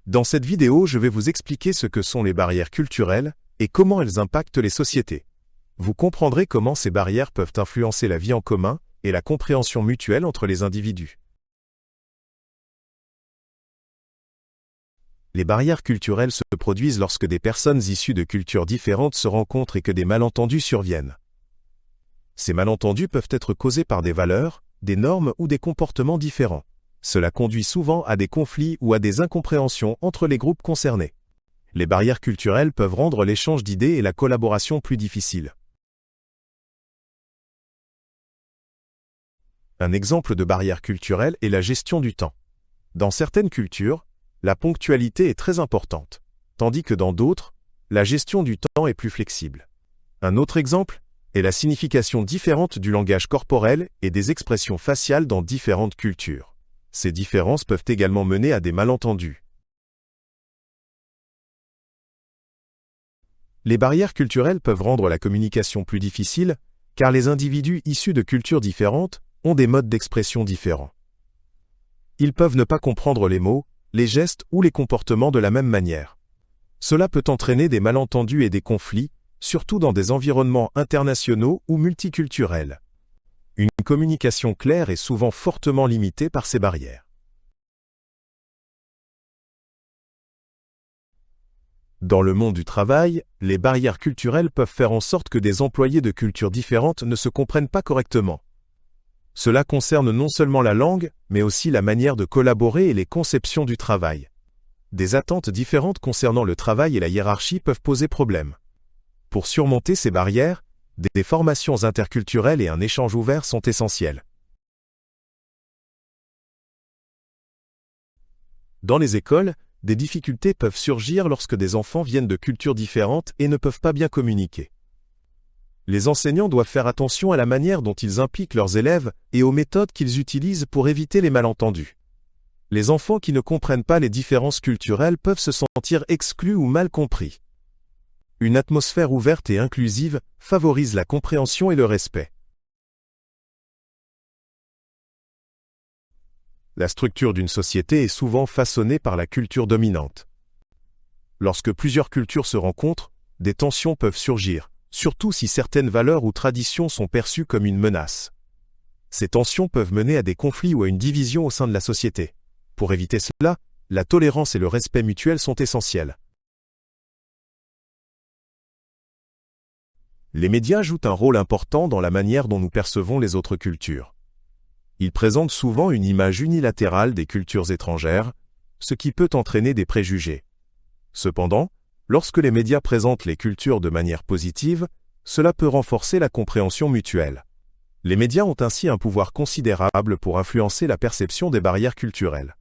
Dans cette vidéo, je vais vous expliquer ce que sont les barrières culturelles et comment elles impactent les sociétés. Vous comprendrez comment ces barrières peuvent influencer la vie en commun et la compréhension mutuelle entre les individus. Les barrières culturelles se produisent lorsque des personnes issues de cultures différentes se rencontrent et que des malentendus surviennent. Ces malentendus peuvent être causés par des valeurs, des normes ou des comportements différents. Cela conduit souvent à des conflits ou à des incompréhensions entre les groupes concernés. Les barrières culturelles peuvent rendre l'échange d'idées et la collaboration plus difficiles. Un exemple de barrière culturelle est la gestion du temps. Dans certaines cultures, la ponctualité est très importante, tandis que dans d'autres, la gestion du temps est plus flexible. Un autre exemple est la signification différente du langage corporel et des expressions faciales dans différentes cultures. Ces différences peuvent également mener à des malentendus. Les barrières culturelles peuvent rendre la communication plus difficile, car les individus issus de cultures différentes ont des modes d'expression différents. Ils peuvent ne pas comprendre les mots, les gestes ou les comportements de la même manière. Cela peut entraîner des malentendus et des conflits, surtout dans des environnements internationaux ou multiculturels. Une communication claire est souvent fortement limitée par ces barrières. Dans le monde du travail, les barrières culturelles peuvent faire en sorte que des employés de cultures différentes ne se comprennent pas correctement. Cela concerne non seulement la langue, mais aussi la manière de collaborer et les conceptions du travail. Des attentes différentes concernant le travail et la hiérarchie peuvent poser problème. Pour surmonter ces barrières, des formations interculturelles et un échange ouvert sont essentiels. Dans les écoles, des difficultés peuvent surgir lorsque des enfants viennent de cultures différentes et ne peuvent pas bien communiquer. Les enseignants doivent faire attention à la manière dont ils impliquent leurs élèves et aux méthodes qu'ils utilisent pour éviter les malentendus. Les enfants qui ne comprennent pas les différences culturelles peuvent se sentir exclus ou mal compris. Une atmosphère ouverte et inclusive favorise la compréhension et le respect. La structure d'une société est souvent façonnée par la culture dominante. Lorsque plusieurs cultures se rencontrent, des tensions peuvent surgir, surtout si certaines valeurs ou traditions sont perçues comme une menace. Ces tensions peuvent mener à des conflits ou à une division au sein de la société. Pour éviter cela, la tolérance et le respect mutuel sont essentiels. Les médias jouent un rôle important dans la manière dont nous percevons les autres cultures. Ils présentent souvent une image unilatérale des cultures étrangères, ce qui peut entraîner des préjugés. Cependant, lorsque les médias présentent les cultures de manière positive, cela peut renforcer la compréhension mutuelle. Les médias ont ainsi un pouvoir considérable pour influencer la perception des barrières culturelles.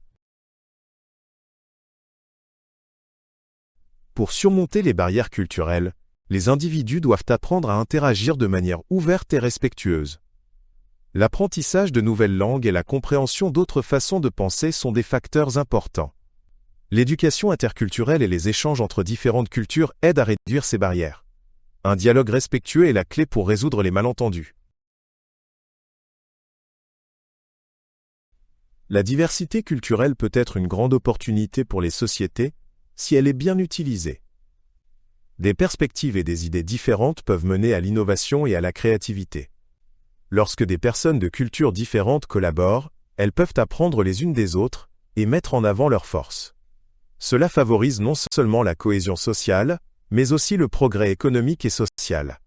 Pour surmonter les barrières culturelles, les individus doivent apprendre à interagir de manière ouverte et respectueuse. L'apprentissage de nouvelles langues et la compréhension d'autres façons de penser sont des facteurs importants. L'éducation interculturelle et les échanges entre différentes cultures aident à réduire ces barrières. Un dialogue respectueux est la clé pour résoudre les malentendus. La diversité culturelle peut être une grande opportunité pour les sociétés si elle est bien utilisée. Des perspectives et des idées différentes peuvent mener à l'innovation et à la créativité. Lorsque des personnes de cultures différentes collaborent, elles peuvent apprendre les unes des autres et mettre en avant leurs forces. Cela favorise non seulement la cohésion sociale, mais aussi le progrès économique et social.